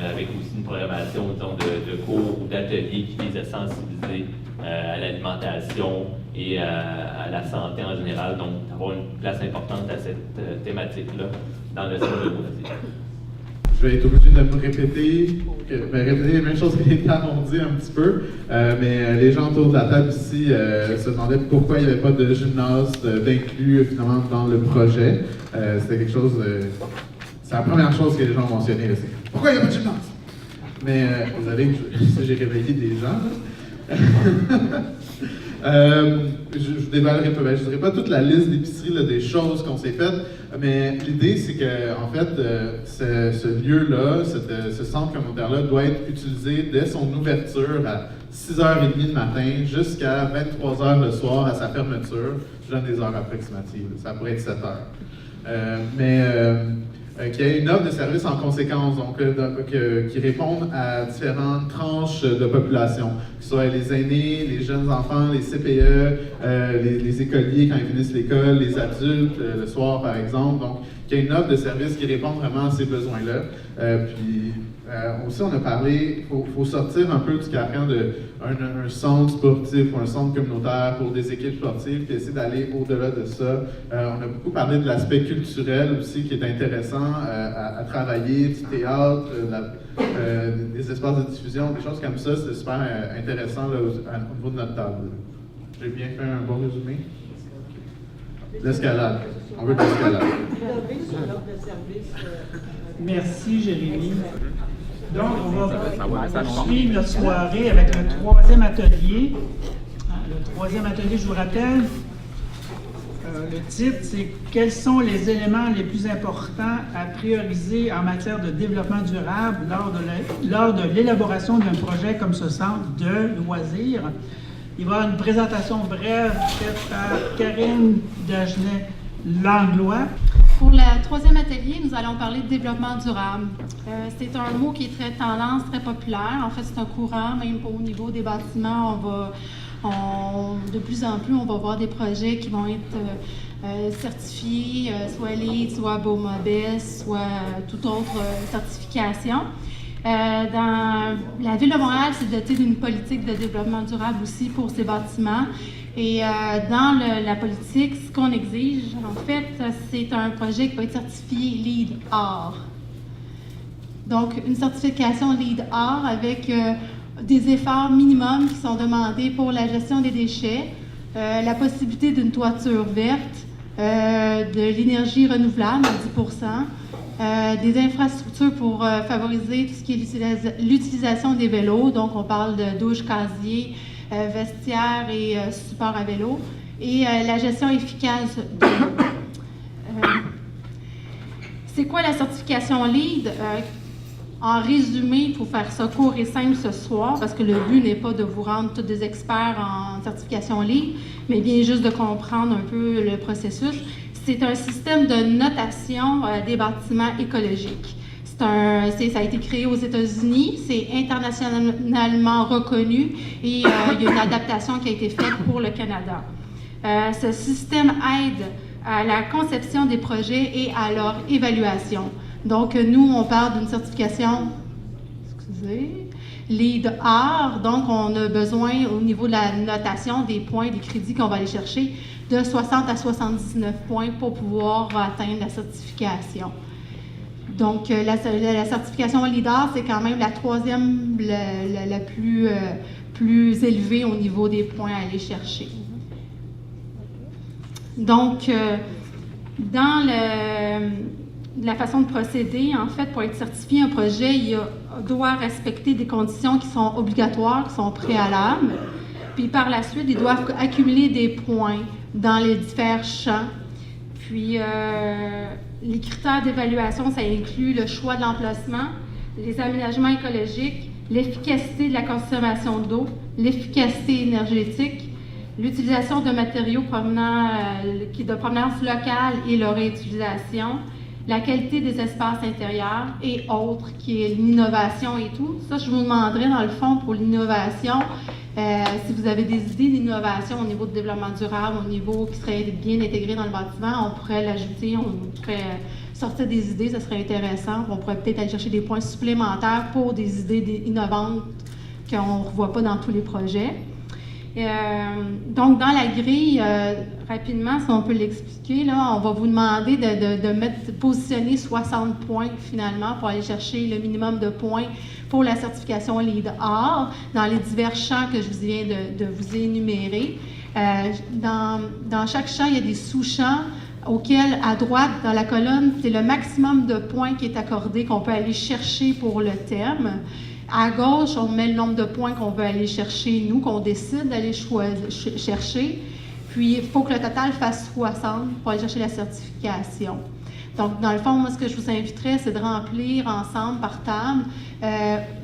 avec aussi une programmation de cours ou d'ateliers qui vise à sensibiliser à l'alimentation et à la santé en général. Donc, avoir une place importante à cette thématique-là dans le centre de loisirs. Je vais être obligé de me répéter les mêmes choses que les tables ont dit un petit peu, mais les gens autour de la table ici se demandaient pourquoi il n'y avait pas de gymnase d'inclus finalement dans le projet. C'était quelque chose, c'est la première chose que les gens ont mentionné. pourquoi il n'y a pas de gymnase? Mais vous savez que j'ai réveillé des gens. Je ne dévoilerai pas, je dirais pas toute la liste d'épiceries des choses qu'on s'est faites, mais l'idée c'est que en fait ce lieu-là, ce centre communautaire-là doit être utilisé dès son ouverture à 6h30 le matin jusqu'à 23h le soir à sa fermeture. Je donne des heures approximatives, ça pourrait être 7h. Qu'il y ait une offre de service en conséquence, donc qui répondent à différentes tranches de population, que ce soit les aînés, les jeunes enfants, les CPE, les écoliers quand ils finissent l'école, les adultes le soir par exemple. Donc, qu'il y ait une offre de service qui répond vraiment à ces besoins-là. Aussi, on a parlé, il faut sortir un peu du carcan d'un centre sportif ou un centre communautaire pour des équipes sportives, puis essayer d'aller au-delà de ça. On a beaucoup parlé de l'aspect culturel aussi, qui est intéressant à travailler, du théâtre, des espaces de diffusion, des choses comme ça. C'est super intéressant là, au niveau de notre table. J'ai bien fait un bon résumé? L'escalade. On veut de l'escalade. Merci, Jérémy. Donc, on va suivre notre soirée avec le troisième atelier. Le troisième atelier, je vous rappelle, le titre, c'est « Quels sont les éléments les plus importants à prioriser en matière de développement durable lors de l'élaboration d'un projet comme ce centre de loisirs ». Il va y avoir une présentation brève faite par Karine Dagenet-Langlois. Pour le troisième atelier, nous allons parler de développement durable. C'est un mot qui est très tendance, très populaire. En fait, c'est un courant, même au niveau des bâtiments, de plus en plus, on va voir des projets qui vont être certifiés, soit LEED, soit BOMOBES, soit toute autre certification. Dans la Ville de Montréal, c'est doté d'une politique de développement durable aussi pour ces bâtiments. Et dans la politique, ce qu'on exige, en fait, c'est un projet qui va être certifié LEED Or. Donc, une certification LEED Or avec des efforts minimums qui sont demandés pour la gestion des déchets, la possibilité d'une toiture verte, de l'énergie renouvelable à 10%, des infrastructures pour favoriser tout ce qui est l'utilisation des vélos. Donc, on parle de douche, casier, vestiaire et support à vélo, et la gestion efficace de l'eau. C'est quoi la certification LEED? En résumé, pour faire ça court et simple ce soir, parce que le but n'est pas de vous rendre tous des experts en certification LEED, mais bien juste de comprendre un peu le processus. C'est un système de notation des bâtiments écologiques. Ça a été créé aux États-Unis, c'est internationalement reconnu et il y a une adaptation qui a été faite pour le Canada. Ce système aide à la conception des projets et à leur évaluation. Donc, nous, on parle d'une certification, LEED Or, donc on a besoin au niveau de la notation des points, des crédits qu'on va aller chercher, de 60 à 79 points pour pouvoir atteindre la certification. Donc, la certification LEED Or, c'est quand même la troisième la plus élevée au niveau des points à aller chercher. Donc, dans la façon de procéder, en fait, pour être certifié un projet, il doit respecter des conditions qui sont obligatoires, qui sont préalables. Puis par la suite, ils doivent accumuler des points dans les divers champs. Puis, les critères d'évaluation, ça inclut le choix de l'emplacement, les aménagements écologiques, l'efficacité de la consommation d'eau, l'efficacité énergétique, l'utilisation de matériaux de provenance locale et leur réutilisation, la qualité des espaces intérieurs et autres, qui est l'innovation et tout. Ça, je vous demanderais, dans le fond, pour l'innovation, si vous avez des idées d'innovation au niveau de développement durable, au niveau qui serait bien intégré dans le bâtiment, on pourrait l'ajouter, on pourrait sortir des idées, ça serait intéressant. On pourrait peut-être aller chercher des points supplémentaires pour des idées innovantes qu'on ne revoit pas dans tous les projets. Donc, dans la grille, rapidement, si on peut l'expliquer, là, on va vous demander de positionner 60 points finalement pour aller chercher le minimum de points pour la certification LEED Or dans les divers champs que je vous viens de vous énumérer. Dans chaque champ, il y a des sous-champs auquel, à droite, dans la colonne, c'est le maximum de points qui est accordé, qu'on peut aller chercher pour le thème. À gauche, on met le nombre de points qu'on veut aller chercher, nous, qu'on décide d'aller chercher. Puis, il faut que le total fasse 60 pour aller chercher la certification. Donc, dans le fond, moi, ce que je vous inviterais, c'est de remplir ensemble, par table,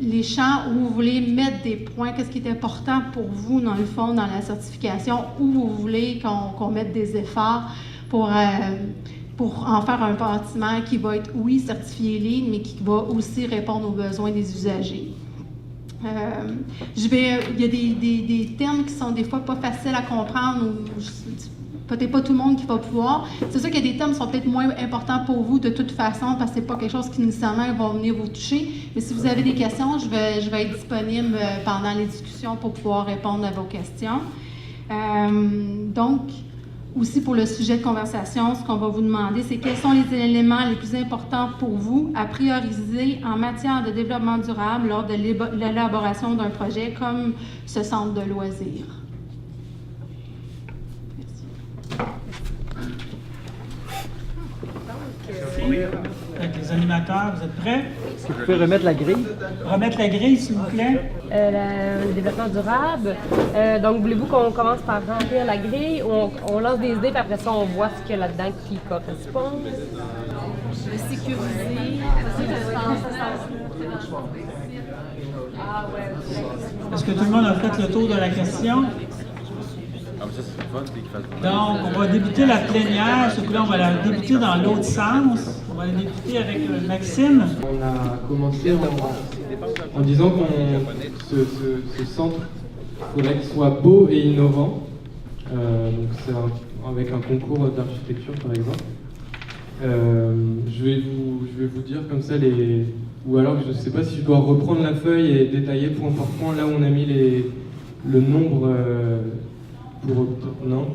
les champs où vous voulez mettre des points, qu'est-ce qui est important pour vous, dans le fond, dans la certification, où vous voulez qu'on mette des efforts pour en faire un bâtiment qui va être, oui, certifié LEED, mais qui va aussi répondre aux besoins des usagers. Il y a des termes qui sont des fois pas faciles à comprendre, ou peut-être pas tout le monde qui va pouvoir. C'est sûr qu'il y a des termes qui sont peut-être moins importants pour vous de toute façon, parce que c'est pas quelque chose qui nécessairement va venir vous toucher. Mais si vous avez des questions, je vais être disponible pendant les discussions pour pouvoir répondre à vos questions. Donc, aussi pour le sujet de conversation, ce qu'on va vous demander, c'est quels sont les éléments les plus importants pour vous à prioriser en matière de développement durable lors de l'élaboration d'un projet comme ce centre de loisirs. Avec les animateurs, vous êtes prêts? Est-ce que vous pouvez remettre la grille? Remettre la grille, s'il vous plaît. Le développement durable. Donc, voulez-vous qu'on commence par remplir la grille ou on lance des idées, puis après ça, on voit ce qu'il y a là-dedans qui correspond? Sécuriser. Est-ce que tout le monde a fait le tour de la question? Donc, on va débuter la plénière. Ce coup-là, on va la débuter dans l'autre sens. On va la débuter avec Maxime. On a commencé en disant que ce centre, il faudrait qu'il soit beau et innovant. Donc c'est avec un concours d'architecture, par exemple. Je vais vous dire comme ça ou alors je ne sais pas si je dois reprendre la feuille et détailler point par point là où on a mis le nombre non?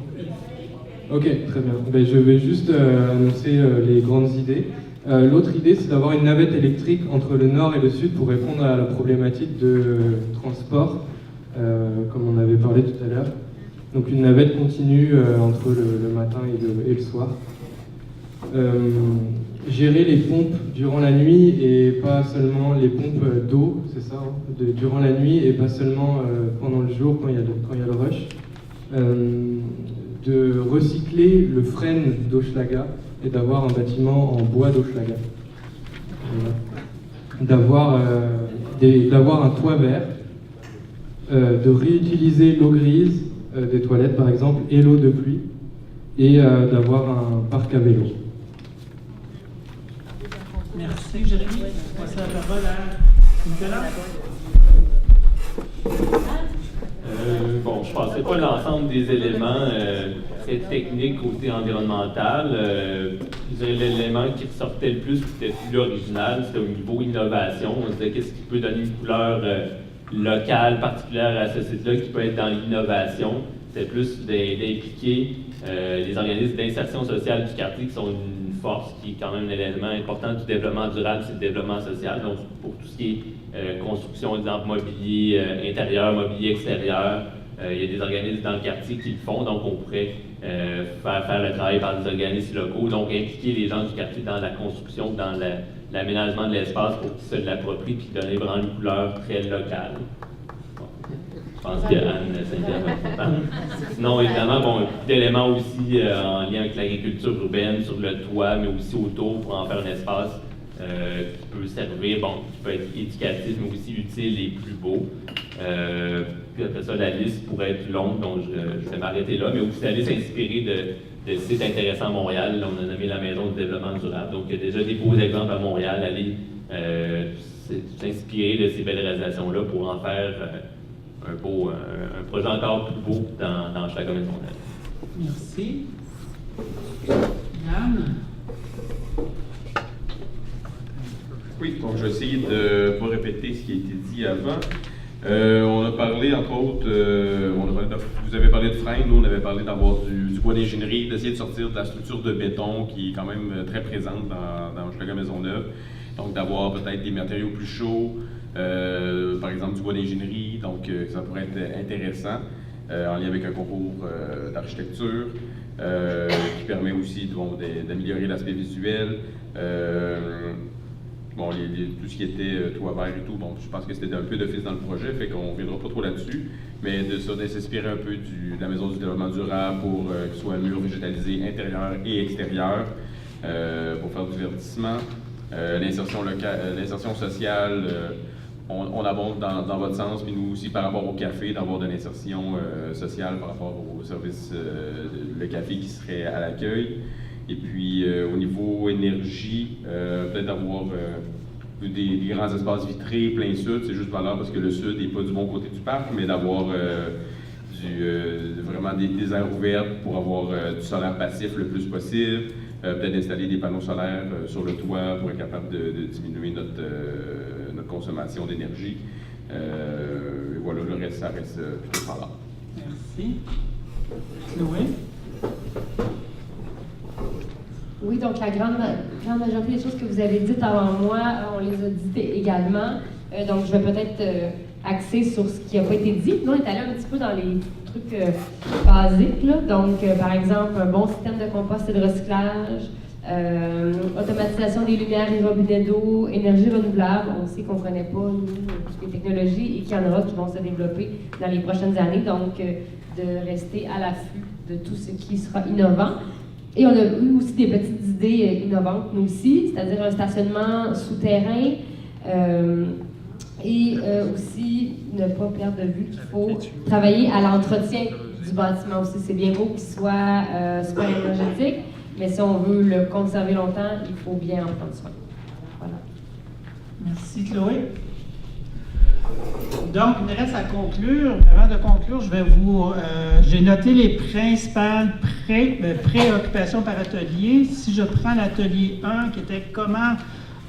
Ok, très bien. Ben, je vais juste annoncer les grandes idées. L'autre idée, c'est d'avoir une navette électrique entre le nord et le sud pour répondre à la problématique de transport, comme on avait parlé tout à l'heure. Donc une navette continue entre le matin et le soir. Gérer les pompes durant la nuit et pas seulement les pompes d'eau, c'est ça, hein, durant la nuit et pas seulement pendant le jour quand il y a le rush. De recycler le frêne d'Hochelaga et d'avoir un bâtiment en bois d'Hochelaga. D'avoir un toit vert, de réutiliser l'eau grise des toilettes par exemple et l'eau de pluie et d'avoir un parc à vélo. Merci Jérémy. On va passer la parole à Nicolas. Bon, je ne pensais pas l'ensemble des éléments très techniques côté environnemental. L'élément qui ressortait le plus, qui était plus original, c'était au niveau innovation. On se disait qu'est-ce qui peut donner une couleur locale, particulière à ce site-là, qui peut être dans l'innovation. C'était plus d'impliquer les organismes d'insertion sociale du quartier, qui sont une force, qui est quand même un élément important du développement durable, c'est le développement social. Donc, pour tout ce qui est construction, exemple, mobilier intérieur, mobilier extérieur, il y a des organismes dans le quartier qui le font, donc on pourrait faire le travail par des organismes locaux, donc impliquer les gens du quartier dans la construction, dans l'aménagement de l'espace pour qu'ils se l'approprient puis donner vraiment une couleur très locale. Bon. Je pense que Anne, c'est important. Sinon, évidemment, bon, d'éléments aussi en lien avec l'agriculture urbaine, sur le toit, mais aussi autour pour en faire un espace qui peut servir, bon, qui peut être éducatif, mais aussi utile et plus beau. Puis après ça, la liste pourrait être longue, donc je vais m'arrêter là, mais aussi aller s'inspirer de sites intéressants à Montréal. Là, on a nommé la Maison du développement durable, donc il y a déjà des beaux exemples à Montréal. Aller s'inspirer de ces belles réalisations-là pour en faire un projet encore plus beau dans Hochelaga Maisonneuve. Merci. Yann? Oui, donc je vais essayer de ne pas répéter ce qui a été dit avant. On a parlé, entre autres, vous avez parlé de frein, nous on avait parlé d'avoir du bois d'ingénierie, d'essayer de sortir de la structure de béton qui est quand même très présente dans Hochelaga Maisonneuve. Donc d'avoir peut-être des matériaux plus chauds, par exemple du bois d'ingénierie, donc ça pourrait être intéressant. en lien avec un concours d'architecture qui permet aussi d'améliorer l'aspect visuel. Bon, tout ce qui était toit vert et tout, bon, je pense que c'était un peu d'office dans le projet, fait qu'on ne reviendra pas trop là-dessus, mais de s'inspirer un peu de la Maison du développement durable pour qu'il soit un mur végétalisé intérieur et extérieur, pour faire du verdissement. L'insertion sociale, on abonde dans votre sens, puis nous aussi par rapport au café, d'avoir de l'insertion sociale par rapport au service, le café qui serait à l'accueil. Et puis, au niveau énergie, peut-être d'avoir des grands espaces vitrés, plein sud, c'est juste valable parce que le sud n'est pas du bon côté du parc, mais d'avoir vraiment des aires ouvertes pour avoir du solaire passif le plus possible, peut-être d'installer des panneaux solaires sur le toit pour être capable de diminuer notre consommation d'énergie. Et voilà, le reste, ça reste plutôt standard. Merci. Chloé? Oui, donc la grande majorité des choses que vous avez dites avant moi, on les a dites également. Donc je vais peut-être axer sur ce qui n'a pas été dit. Nous, on est allé un petit peu dans les trucs basiques, là. Donc, par exemple, un bon système de compost et de recyclage, automatisation des lumières et robinets d'eau, énergie renouvelable. On sait qu'on ne connaît pas, nous, toutes les technologies et qu'il y en aura qui vont se développer dans les prochaines années. Donc, de rester à l'affût de tout ce qui sera innovant. Et on a eu aussi des petites idées innovantes, nous aussi, c'est-à-dire un stationnement souterrain et aussi ne pas perdre de vue qu'il faut travailler à l'entretien du bâtiment aussi. C'est bien beau qu'il soit super énergétique, mais si on veut le conserver longtemps, il faut bien en prendre soin. Voilà. Merci Chloé. Donc, il me reste à conclure. Avant de conclure, j'ai noté les principales préoccupations par atelier. Si je prends l'atelier 1, qui était comment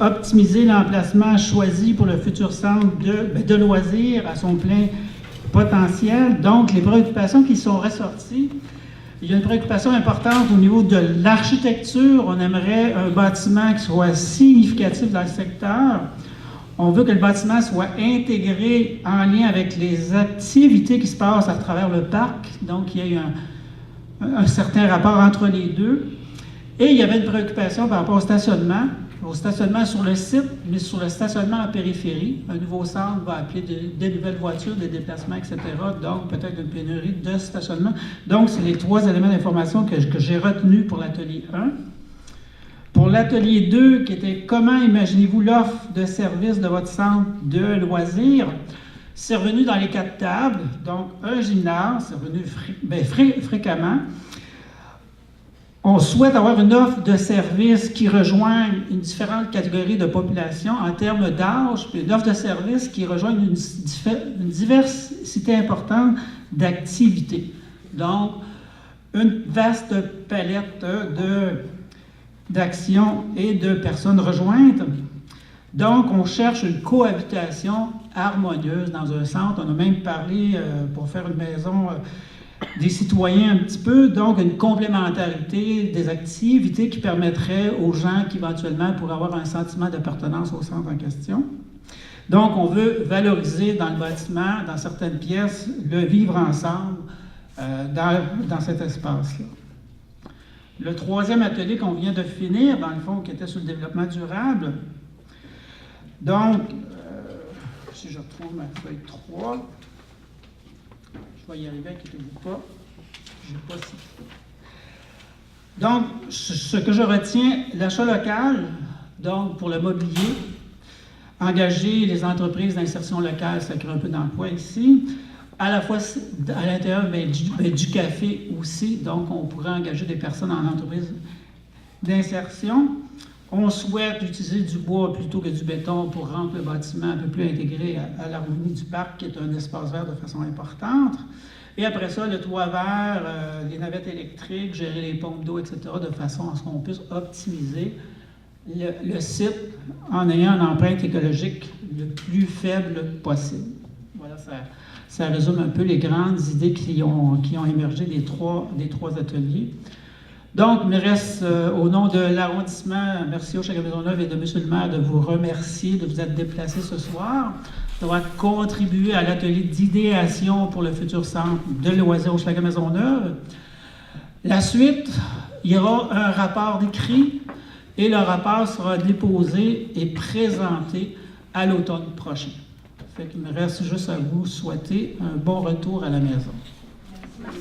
optimiser l'emplacement choisi pour le futur centre de loisirs à son plein potentiel. Donc, les préoccupations qui sont ressorties. Il y a une préoccupation importante au niveau de l'architecture. On aimerait un bâtiment qui soit significatif dans le secteur. On veut que le bâtiment soit intégré en lien avec les activités qui se passent à travers le parc. Donc, il y a eu un certain rapport entre les deux. Et il y avait une préoccupation par rapport au stationnement sur le site, mais sur le stationnement en périphérie. Un nouveau centre va appeler des nouvelles voitures, des déplacements, etc. Donc, peut-être une pénurie de stationnement. Donc, c'est les 3 éléments d'information que j'ai retenus pour l'atelier 1. Pour l'atelier 2, qui était comment imaginez-vous l'offre de service de votre centre de loisirs, c'est revenu dans les 4 tables. Donc, un gymnase, c'est revenu fréquemment. On souhaite avoir une offre de service qui rejoigne une différente catégorie de population en termes d'âge, puis une offre de service qui rejoigne une diversité importante d'activités. Donc, une vaste palette d'actions et de personnes rejointes. Donc, on cherche une cohabitation harmonieuse dans un centre. On a même parlé, pour faire une maison des citoyens un petit peu, donc une complémentarité des activités qui permettrait aux gens qui éventuellement pourraient avoir un sentiment d'appartenance au centre en question. Donc, on veut valoriser dans le bâtiment, dans certaines pièces, le vivre ensemble dans cet espace-là. Le 3e atelier qu'on vient de finir, dans le fond, qui était sur le développement durable. Donc, si je retrouve ma feuille 3, je vais y arriver, inquiétez-vous pas. Je n'ai pas cité. Donc, ce que je retiens, l'achat local, donc pour le mobilier, engager les entreprises d'insertion locale, ça crée un peu d'emploi ici. À la fois à l'intérieur du café aussi, donc on pourrait engager des personnes en entreprise d'insertion. On souhaite utiliser du bois plutôt que du béton pour rendre le bâtiment un peu plus intégré à l'harmonie du parc, qui est un espace vert de façon importante. Et après ça, le toit vert, les navettes électriques, gérer les pompes d'eau, etc., de façon à ce qu'on puisse optimiser le site en ayant une empreinte écologique le plus faible possible. Voilà, ça résume un peu les grandes idées qui ont émergé des trois ateliers. Donc, il me reste, au nom de l'arrondissement, merci au Chagrin-Maisonneuve et de M. le maire de vous remercier de vous être déplacé ce soir, d'avoir contribué à l'atelier d'idéation pour le futur centre de loisirs au Chagrin-Maisonneuve. La suite, il y aura un rapport d'écrit et le rapport sera déposé et présenté à l'automne prochain. Fait qu'il me reste juste à vous souhaiter un bon retour à la maison. Merci.